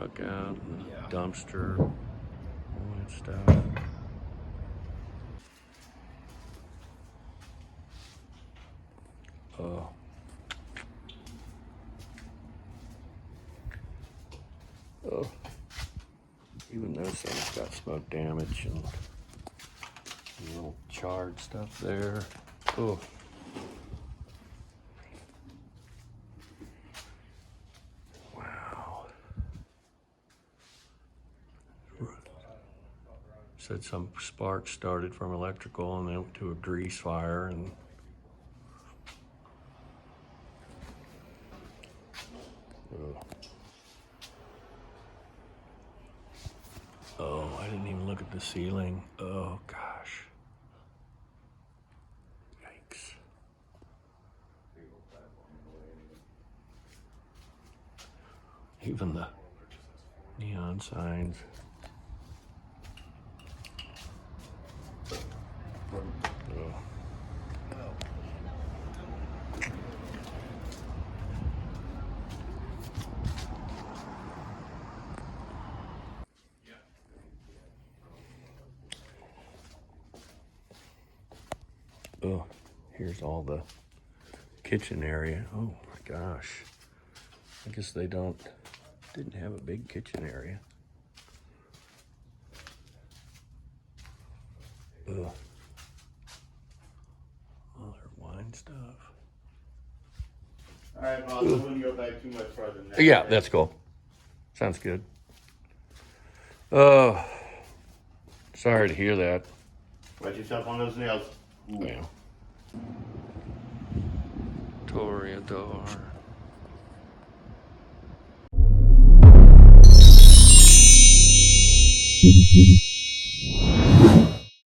truck out, and the dumpster, all that stuff. Oh. Oh. Even those things got smoke damage and little charred stuff there. Oh. Wow. Said some sparks started from electrical and then went to a grease fire and oh, I didn't even look at the ceiling. Oh gosh. Yikes. Even the neon signs. Oh. Oh, here's all the kitchen area. Oh my gosh. I guess they didn't have a big kitchen area. Ugh. All their wine stuff. All right, boss, I wouldn't go back too much further than that. Yeah, that's cool. Sounds good. Oh, sorry to hear that. Wet yourself on those nails. Ooh. Yeah. Toreador.